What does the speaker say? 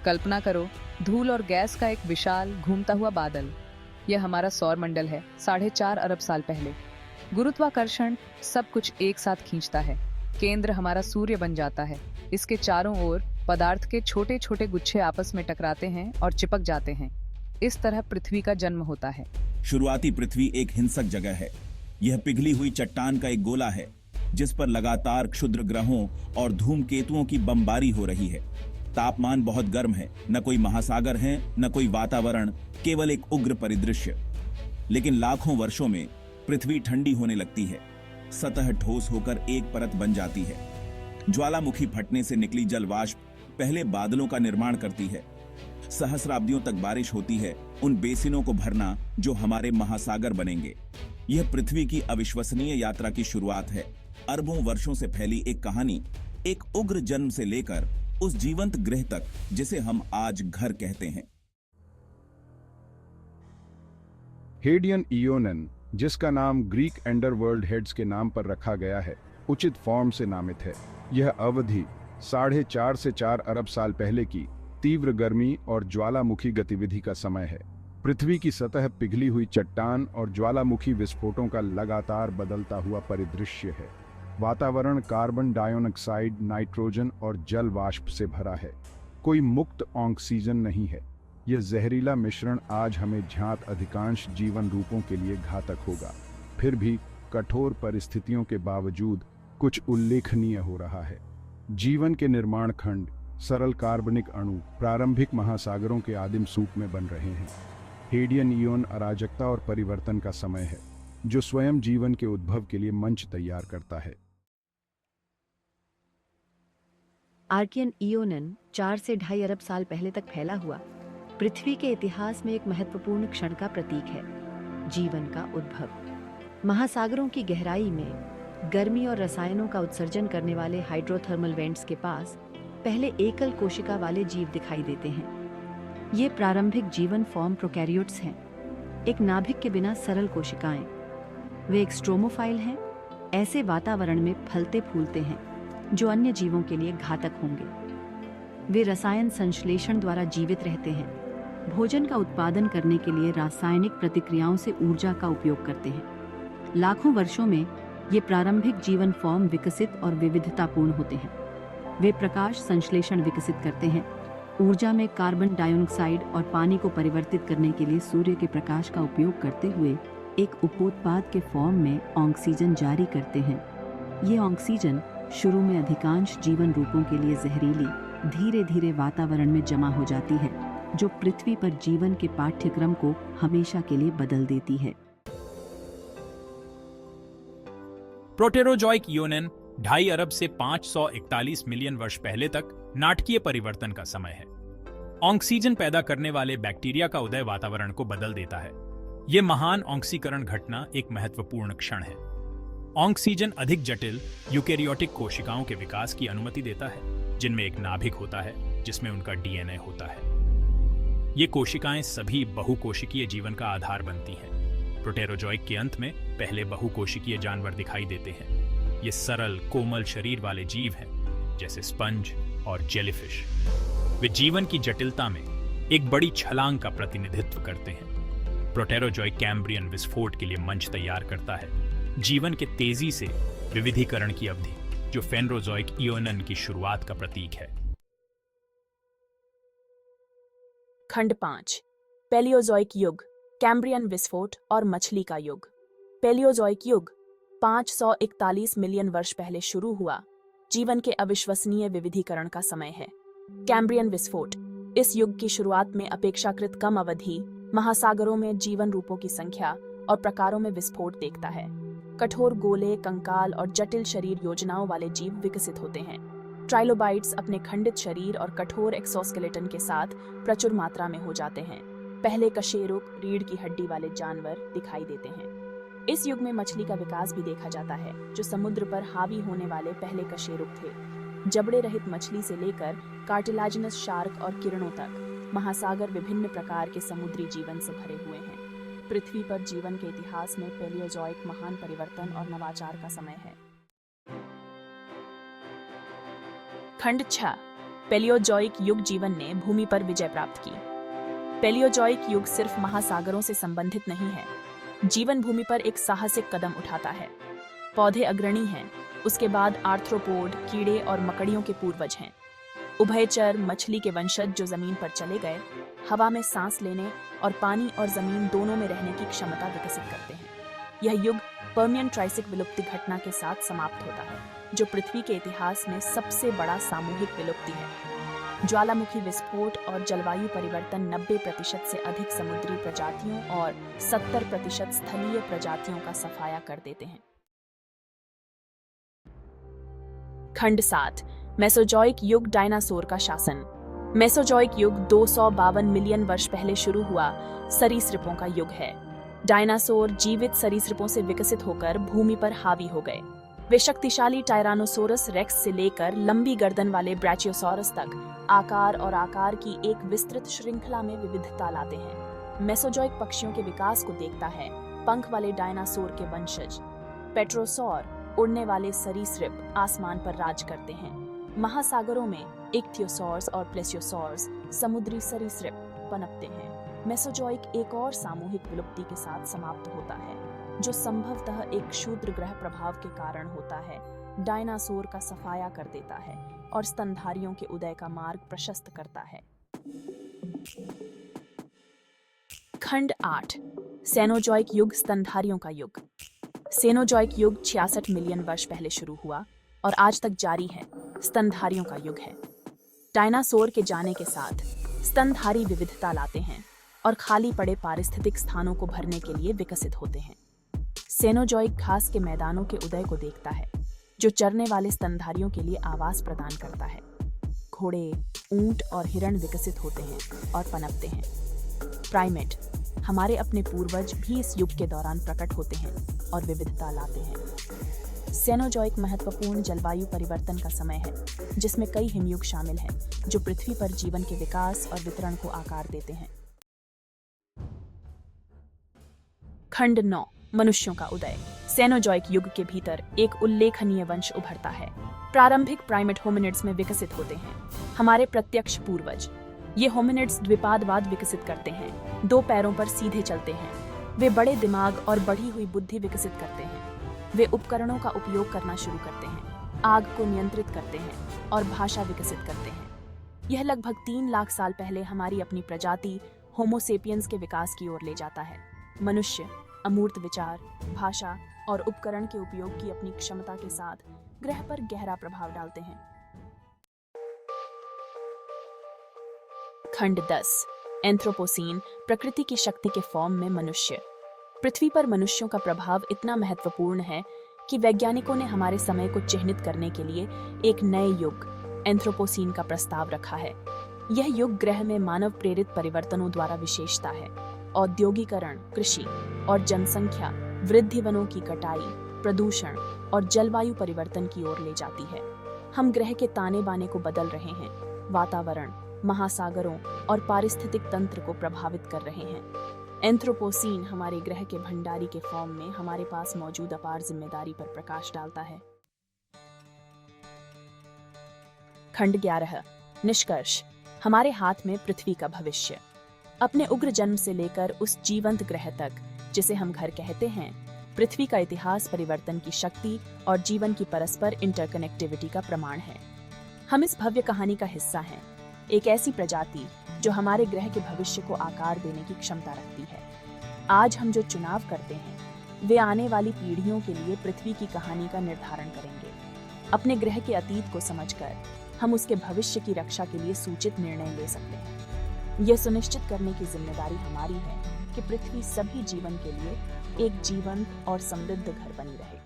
कल्पना करो, धूल और गैस का एक विशाल घूमता हुआ बादल। यह हमारा सौर मंडल है, 4.5 अरब साल पहले। गुरुत्वाकर्षण सब कुछ एक साथ खींचता है। केंद्र हमारा सूर्य बन जाता है। इसके चारों ओर पदार्थ के छोटे छोटे गुच्छे आपस में टकराते हैं और चिपक जाते हैं। इस तरह पृथ्वी का जन्म होता है। शुरुआती पृथ्वी एक हिंसक जगह है। यह पिघली हुई चट्टान का एक गोला है जिस पर लगातार क्षुद्र ग्रहों और धूमकेतुओं की बमबारी हो रही है। तापमान बहुत गर्म है, न कोई महासागर है, न कोई वातावरण, केवल एक उग्र परिदृश्य। लेकिन लाखों वर्षों में पृथ्वी ठंडी होने लगती है। सतह ठोस होकर एक परत बन जाती है। ज्वालामुखी फटने से निकली जल वाष्प पहले बादलों का निर्माण करती है। सहस्राब्दियों तक बारिश होती है, उन बेसिनों को भरना जो हमारे महासागर बनेंगे। यह पृथ्वी की अविश्वसनीय यात्रा की शुरुआत है। अरबों वर्षों से फैली एक कहानी, एक उग्र जन्म से लेकर उस जीवंत ग्रह तक जिसे हम आज घर कहते हैं। हेडियन इयोनन, जिसका नाम ग्रीक अंडरवर्ल्ड हेड्स के नाम पर रखा गया है, उचित फॉर्म से नामित है। यह अवधि 4.5 से 4 अरब साल पहले की तीव्र गर्मी और ज्वालामुखी गतिविधि का समय है। पृथ्वी की सतह पिघली हुई चट्टान और ज्वालामुखी विस्फोटों का लगातार बदलता हुआ परिदृश्य है। वातावरण कार्बन डाइऑक्साइड, नाइट्रोजन और जल वाष्प से भरा है। कोई मुक्त ऑक्सीजन नहीं है। यह जहरीला मिश्रण आज हमें ज्ञात अधिकांश जीवन रूपों के लिए घातक होगा। फिर भी कठोर परिस्थितियों के बावजूद कुछ उल्लेखनीय हो रहा है। जीवन के निर्माण खंड, सरल कार्बनिक अणु प्रारंभिक महासागरों के आदिम सूप में बन रहे हैं। हेडियन इयोन अराजकता और परिवर्तन का समय है, जो स्वयं जीवन के उद्भव के लिए मंच तैयार करता है। आर्कियन इयोनन 4 से 2.5 अरब साल पहले तक फैला हुआ पृथ्वी के इतिहास में एक महत्वपूर्ण क्षण का प्रतीक है, जीवन का उद्भव। महासागरों की गहराई में गर्मी और रसायनों का उत्सर्जन करने वाले हाइड्रोथर्मल वेंट्स के पास पहले एकल कोशिका वाले जीव दिखाई देते हैं। ये प्रारंभिक जीवन फॉर्म प्रोकैरियोट्स हैं, एक नाभिक के बिना सरल कोशिकाएं। वे एक स्ट्रोमोफाइल हैं, ऐसे वातावरण में फलते फूलते हैं जो अन्य जीवों के लिए घातक होंगे। वे रसायन संश्लेषण द्वारा जीवित रहते हैं, भोजन का उत्पादन करने के लिए रासायनिक प्रतिक्रियाओं से ऊर्जा का उपयोग करते हैं। लाखों वर्षों में ये प्रारंभिक जीवन फॉर्म विकसित और विविधतापूर्ण होते हैं। वे प्रकाश संश्लेषण विकसित करते हैं, ऊर्जा में कार्बन डाइऑक्साइड और पानी को परिवर्तित करने के लिए सूर्य के प्रकाश का उपयोग करते हुए एक उपोत्पाद के फॉर्म में ऑक्सीजन जारी करते हैं। ये ऑक्सीजन शुरू में अधिकांश जीवन रूपों के लिए जहरीली, धीरे धीरे वातावरण में जमा हो जाती है, जो पृथ्वी पर जीवन के पाठ्यक्रम को हमेशा के लिए बदल देती है। प्रोटेरोजॉइक इयोनन 2.5 अरब से 541 मिलियन वर्ष पहले तक नाटकीय परिवर्तन का समय है। ऑक्सीजन पैदा करने वाले बैक्टीरिया का उदय वातावरण को बदल देता है। यह महान ऑक्सीकरण घटना एक महत्वपूर्ण क्षण है। ऑक्सीजन अधिक जटिल यूकेरियोटिक कोशिकाओं के विकास की अनुमति देता है, जिनमें एक नाभिक होता है जिसमें उनका डीएनए होता है। ये कोशिकाएं सभी बहुकोशिकीय जीवन का आधार बनती हैं। प्रोटेरोजॉइक के अंत में पहले बहुकोशिकीय जानवर दिखाई देते हैं। ये सरल, कोमल शरीर वाले जीव हैं, जैसे स्पंज और जेलीफिश। वे जीवन की जटिलता में एक बड़ी छलांग का प्रतिनिधित्व करते हैं। प्रोटेरोजॉइक कैम्ब्रियन विस्फोट के लिए मंच तैयार करता है, जीवन के तेजी से विविधीकरण की अवधि, जो फेनरोजॉइक इयोनन की शुरुआत का प्रतीक है। खंड 5, पैलियोजॉइक युग, कैम्ब्रियन विस्फोट और मछली का युग। पैलियोजॉइक युग 541 मिलियन वर्ष पहले शुरू हुआ, जीवन के अविश्वसनीय विविधीकरण का समय है। कैम्ब्रियन विस्फोट इस युग की शुरुआत में अपेक्षाकृत कम अवधि महासागरों में जीवन रूपों की संख्या और प्रकारों में विस्फोट देखता है। कठोर गोले, कंकाल और जटिल शरीर योजनाओं वाले जीव विकसित होते हैं। ट्राइलोबाइट्स अपने खंडित शरीर और कठोर एक्सोस्केलेटन के साथ प्रचुर मात्रा में हो जाते हैं। पहले कशेरुक, रीढ़ की हड्डी वाले जानवर दिखाई देते हैं। इस युग में मछली का विकास भी देखा जाता है, जो समुद्र पर हावी होने वाले पहले कशेरुक थे। जबड़े रहित मछली से लेकर कार्टिलाजिनस शार्क और किरणों तक महासागर विभिन्न प्रकार के समुद्री जीवन से भरे हुए हैं। पृथ्वी पर जीवन के इतिहास में पैलियोजॉइक महान परिवर्तन और नवाचार का समय है। खंड 6, पेलियोजोइक युग जीवन ने भूमि पर विजय प्राप्त की। पेलियोजोइक युग सिर्फ महासागरों से संबंधित नहीं है, जीवन भूमि पर एक साहसिक कदम उठाता है। पौधे अग्रणी हैं, उसके बाद आर्थ्रोपोड, कीड़े और मकड़ियों के पूर्वज हैं। उभयचर मछली के वंशज जो जमीन पर चले गए, हवा में सांस लेने और पानी और जमीन दोनों में रहने की क्षमता विकसित करते हैं। यह युग पर्मियन ट्राइसिक विलुप्ति घटना के साथ समाप्त होता है, जो पृथ्वी के इतिहास में सबसे बड़ा सामूहिक विलुप्ति है। ज्वालामुखी विस्फोट और जलवायु परिवर्तन 90% से अधिक समुद्री प्रजातियों और 70% स्थलीय प्रजातियों का सफाया कर देते हैं। खंड 7 मेसोजोइक युग डायनासोर का शासन। मेसोजोइक युग 252 मिलियन वर्ष पहले शुरू हुआ सरीसृपों का युग है। डायनासोर जीवित सरीसृपों से विकसित होकर भूमि पर हावी हो गए। वे शक्तिशाली टायरानोसोरस रेक्स से लेकर लंबी गर्दन वाले ब्रैचियोसॉरस तक आकार और आकार की एक विस्तृत श्रृंखला में विविधता लाते हैं। मेसोजोइक पक्षियों के विकास को देखता है पंख वाले डायनासोर के वंशज। पेट्रोसौर उड़ने वाले सरीसृप आसमान पर राज करते हैं। महासागरों में इक्थियोसॉर्स और प्लेसियोसॉर्स समुद्री सरीसृप पनपते हैं। मेसोजोइक एक और सामूहिक विलुप्ति के साथ समाप्त होता है, जो संभवतः एक क्षुद्र ग्रह प्रभाव के कारण होता है। डायनासोर का सफाया कर देता है और स्तनधारियों के उदय का मार्ग प्रशस्त करता है। खंड 8 सेनोजोइक युग स्तनधारियों का युग। सेनोजोइक युग 66 मिलियन वर्ष पहले शुरू हुआ और आज तक जारी है। स्तनधारियों का युग है। डायनासोर के जाने के साथ स्तनधारी विविधता लाते हैं और खाली पड़े पारिस्थितिक स्थानों को भरने के लिए विकसित होते हैं। सेनोजोइक घास के मैदानों के उदय को देखता है, जो चरने वाले स्तनधारियों के लिए आवास प्रदान करता है। घोड़े, ऊंट और हिरण विकसित होते हैं और पनपते हैं। प्राइमेट, हमारे अपने पूर्वज भी इस युग के दौरान प्रकट होते हैं और विविधता लाते हैं। सेनोजोइक महत्वपूर्ण जलवायु परिवर्तन का समय है, जिसमें कई हिमयुग शामिल हैं, जो पृथ्वी पर जीवन के विकास और वितरण को आकार देते हैं। खंड 9 मनुष्यों का उदय। सेनोजोइक युग के भीतर एक उल्लेखनीय वंश उभरता है। प्रारंभिक प्राइमेट होमिनिड्स में विकसित होते हैं, हमारे प्रत्यक्ष पूर्वज। ये होमिनिड्स द्विपादवाद विकसित करते हैं, 2 पैरों पर सीधे चलते हैं। वे बड़े दिमाग और बढ़ी हुई बुद्धि विकसित करते हैं। वे उपकरणों का उपयोग करना शुरू करते हैं, आग को नियंत्रित करते हैं और भाषा विकसित करते हैं। यह लगभग 3 लाख साल पहले हमारी अपनी प्रजाति होमोसेपियंस के विकास की ओर ले जाता है। मनुष्य अमूर्त विचार, भाषा और उपकरण के उपयोग की अपनी क्षमता के साथ ग्रह पर गहरा प्रभाव डालते हैं। खंड 10 एंथ्रोपोसीन प्रकृति की शक्ति के फॉर्म में मनुष्य। पृथ्वी पर मनुष्यों का प्रभाव इतना महत्वपूर्ण है कि वैज्ञानिकों ने हमारे समय को चिह्नित करने के लिए एक नए युग एंथ्रोपोसीन का प्रस्ताव रखा है। यह युग ग्रह में मानव प्रेरित परिवर्तनों द्वारा विशेषता है। औद्योगिकरण, कृषि और जनसंख्या वृद्धि, वनों की कटाई, प्रदूषण और जलवायु परिवर्तन की ओर ले जाती है। हम ग्रह के ताने बाने को बदल रहे हैं, वातावरण, महासागरों और पारिस्थितिक तंत्र को प्रभावित कर रहे हैं। एंथ्रोपोसीन हमारे ग्रह के भंडारी के फॉर्म में हमारे पास मौजूद अपार जिम्मेदारी पर प्रकाश डालता है। खंड 11 निष्कर्ष। हमारे हाथ में पृथ्वी का भविष्य। अपने उग्र जन्म से लेकर उस जीवंत ग्रह तक जिसे हम घर कहते हैं, पृथ्वी का इतिहास परिवर्तन की शक्ति और जीवन की परस्पर इंटरकनेक्टिविटी का प्रमाण है। हम इस भव्य कहानी का हिस्सा हैं, एक ऐसी प्रजाति जो हमारे ग्रह के भविष्य को आकार देने की क्षमता रखती है। आज हम जो चुनाव करते हैं, वे आने वाली पीढ़ियों के लिए पृथ्वी की कहानी का निर्धारण करेंगे। अपने ग्रह के अतीत को समझकर हम उसके भविष्य की रक्षा के लिए सूचित निर्णय ले सकते हैं। यह सुनिश्चित करने की जिम्मेदारी हमारी है कि पृथ्वी सभी जीवन के लिए एक जीवंत और समृद्ध घर बनी रहे।